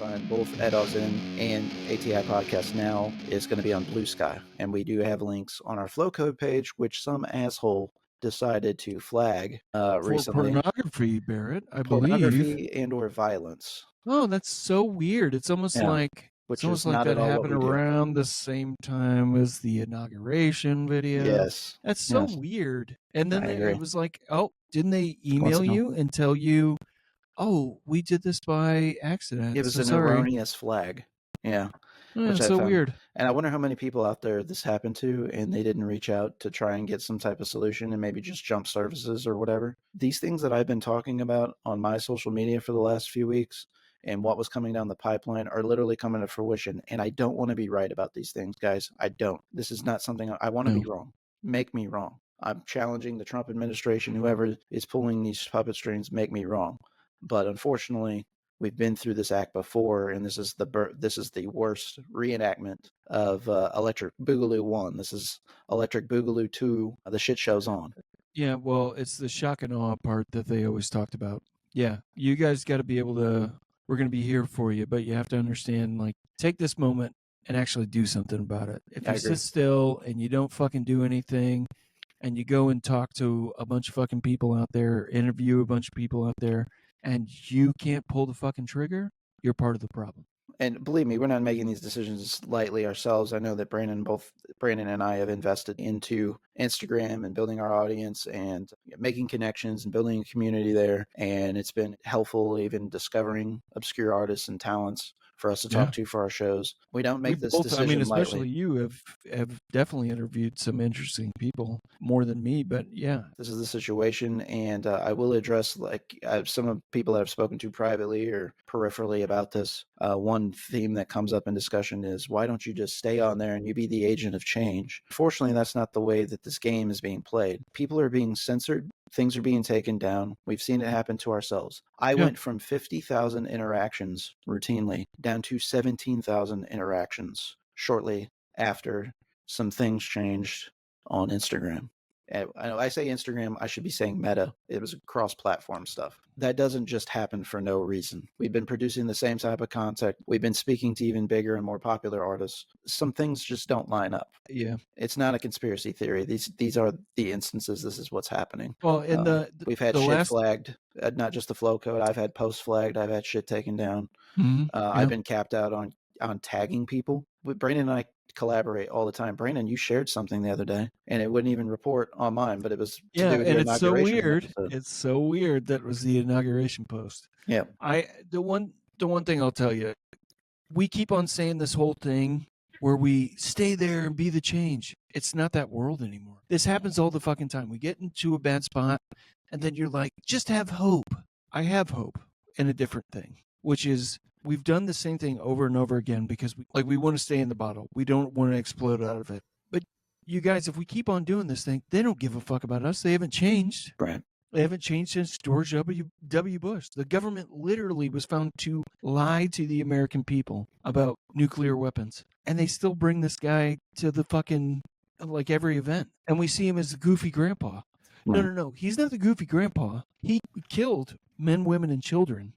find both Edaw's In and ATI Podcast Now is going to be on Bluesky. And we do have links on our flow code page, which some asshole decided to flag For recently. pornography, Barrett, I believe. Pornography and or violence. Oh, that's so weird. It's almost like which is not that at all what happened we do. around the same time as the inauguration video. Yes. That's so Yes. weird. And then I agree. it was like, oh, didn't they email Coincidental. you and tell you, oh, we did this by accident? It was so an sorry. erroneous flag. Yeah. Which I found weird. And I wonder how many people out there this happened to and they didn't reach out to try and get some type of solution and maybe just jump services or whatever. These things that I've been talking about on my social media for the last few weeks and what was coming down the pipeline are literally coming to fruition. And I don't want to be right about these things, guys. I don't. This is not something I want to be wrong. Make me wrong. I'm challenging the Trump administration, whoever is pulling these puppet strings, make me wrong. But unfortunately, we've been through this act before, and this is the worst reenactment of Electric Boogaloo 1. This is Electric Boogaloo 2. The shit show's on. Yeah, well, it's the shock and awe part that they always talked about. Yeah, you guys got to be able to, we're going to be here for you, but you have to understand, like, take this moment and actually do something about it. If you sit still and you don't fucking do anything and you go and talk to a bunch of fucking people out there, interview a bunch of people out there, and you can't pull the fucking trigger, you're part of the problem. And believe me, we're not making these decisions lightly ourselves. I know that Brandon and I have invested into Instagram and building our audience and making connections and building a community there. And it's been helpful even discovering obscure artists and talents for us to talk to for our shows. We don't make this decision especially lightly. You have definitely interviewed some interesting people, more than me, but yeah. This is the situation, and I will address some of the people that I've spoken to privately or peripherally about this. One theme that comes up in discussion is, why don't you just stay on there and you be the agent of change? Fortunately, that's not the way that this game is being played. People are being censored. Things are being taken down. We've seen it happen to ourselves. I went from 50,000 interactions routinely down to 17,000 interactions shortly after some things changed on Instagram. I say Instagram, I should be saying Meta. It was cross-platform stuff. That doesn't just happen for no reason. We've been producing the same type of content. We've been speaking to even bigger and more popular artists. Some things just don't line up. Yeah. It's not a conspiracy theory. These are the instances. This is what's happening. Well, and we've had shit flagged, not just the flow code. I've had posts flagged. I've had shit taken down. I've been capped out on tagging people. Brandon and I collaborate all the time. Brandon, you shared something the other day and it wouldn't even report on mine, but it was to do with and your it's so weird. episode. It's so weird that was the inauguration post. Yeah. The one thing I'll tell you, we keep on saying this whole thing where we stay there and be the change. It's not that world anymore. This happens all the fucking time. We get into a bad spot and then you're like, just have hope. I have hope in a different thing, which is, we've done the same thing over and over again because we want to stay in the bottle. We don't want to explode out of it. But you guys, if we keep on doing this thing, they don't give a fuck about us. They haven't changed. Right. They haven't changed since George W. Bush. The government literally was found to lie to the American people about nuclear weapons. And they still bring this guy to the fucking, like, every event. And we see him as the goofy grandpa. Right. No. He's not the goofy grandpa. He killed men, women, and children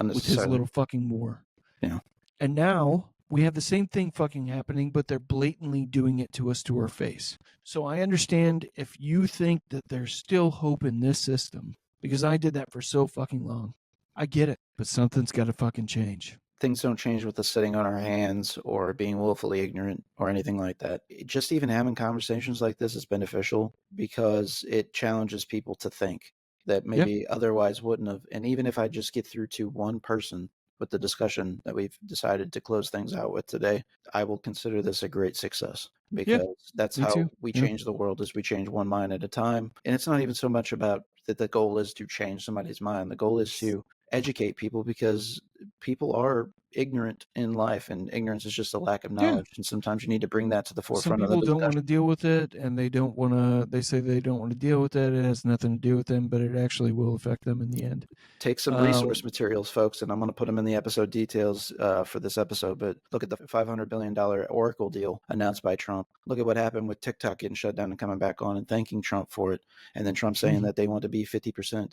with his little fucking war. Yeah. And now we have the same thing fucking happening, but they're blatantly doing it to us to our face. So I understand if you think that there's still hope in this system, because I did that for so fucking long. I get it, but something's got to fucking change. Things don't change with us sitting on our hands or being willfully ignorant or anything like that. Just even having conversations like this is beneficial because it challenges people to think that maybe otherwise wouldn't have. And even if I just get through to one person with the discussion that we've decided to close things out with today, I will consider this a great success because that's how we change the world, is we change one mind at a time. And it's not even so much about that the goal is to change somebody's mind. The goal is to educate people because people are ignorant in life, and ignorance is just a lack of knowledge. And sometimes you need to bring that to the forefront of the discussion. Some people don't want to deal with it, and they say they don't want to deal with it. It has nothing to do with them, but it actually will affect them in the end. Take some resource materials, folks, and I'm going to put them in the episode details for this episode. But look at the $500 billion Oracle deal announced by Trump. Look at what happened with TikTok getting shut down and coming back on, and thanking Trump for it. And then Trump saying that they want to be 50%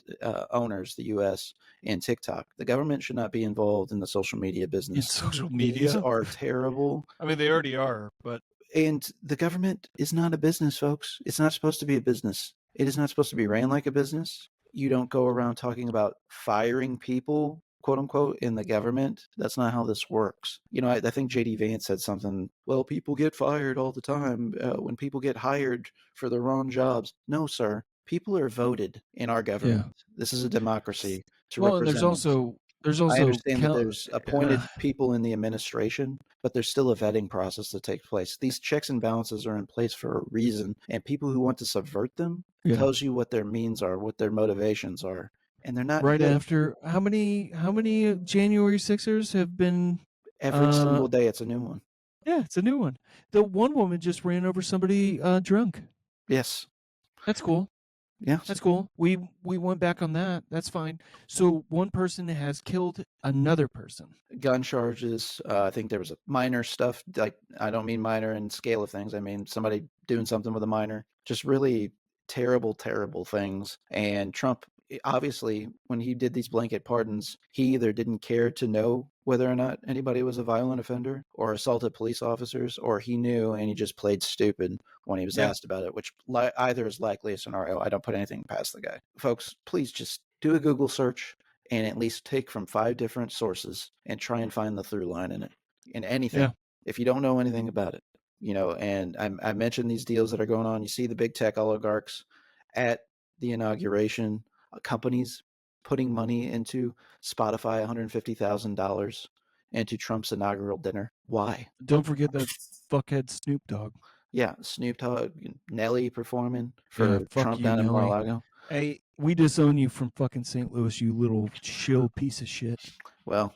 owners, the U.S., in TikTok. The government should not be involved in the social media a business. social These media. are terrible. I mean, they already are, but And the government is not a business, folks. It's not supposed to be a business. It is not supposed to be ran like a business. You don't go around talking about firing people, quote unquote, in the government. That's not how this works. I think JD Vance said something. Well, people get fired all the time when people get hired for the wrong jobs. No, sir. People are voted in our government. This is a democracy to well, and represent us. there's I also understand that there's appointed uh, people in the administration, but there's still a vetting process that takes place. These checks and balances are in place for a reason, and people who want to subvert them tells you what their means are, what their motivations are, and they're not right good. after how many January 6ers have been Every single day, it's a new one. yeah, it's a new one. The one woman just ran over somebody drunk. Yes. That's cool. Yes. That's cool. We went back on that. That's fine. So one person has killed another person. Gun charges. I think there was a minor stuff. Like, I don't mean minor in scale of things. I mean somebody doing something with a minor. Just really terrible, terrible things. And Trump, obviously, when he did these blanket pardons, he either didn't care to know whether or not anybody was a violent offender or assaulted police officers, or he knew and he just played stupid when he was asked about it, which either is likely a scenario. I don't put anything past the guy. Folks, please just do a Google search and at least take from 5 different sources and try and find the through line in anything. If you don't know anything about it, and I mentioned these deals that are going on. You see the big tech oligarchs at the inauguration, companies putting money into Spotify, $150,000 into Trump's inaugural dinner. Why? Don't forget that fuckhead Snoop Dogg. Yeah, Snoop Dogg, Nelly performing for fuck Trump you, down in Nelly. Mar-a-Lago. Hey, we disown you from fucking St. Louis, you little shill piece of shit. Well,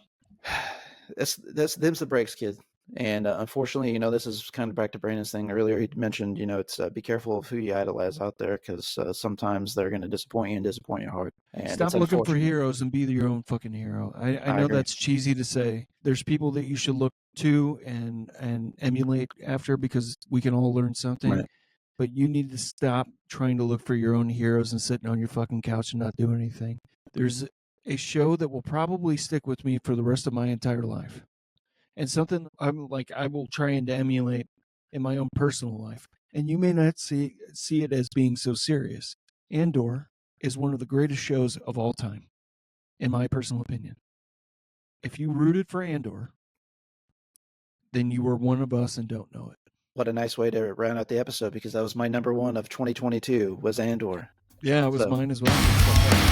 them's the breaks, kid. And unfortunately, this is kind of back to Brandon's thing earlier. He mentioned, it's be careful of who you idolize out there, because sometimes they're going to disappoint you and disappoint your heart. And stop looking for heroes and be your own fucking hero. I know that's cheesy to say. There's people that you should look to and emulate after, because we can all learn something. Right. But you need to stop trying to look for your own heroes and sitting on your fucking couch and not doing anything. There's a show that will probably stick with me for the rest of my entire life, and something I will try and emulate in my own personal life. And you may not see it as being so serious. Andor is one of the greatest shows of all time, in my personal opinion. If you rooted for Andor, then you were one of us and don't know it. What a nice way to round out the episode, because that was my number one of 2022 was Andor. Yeah, it was mine as well.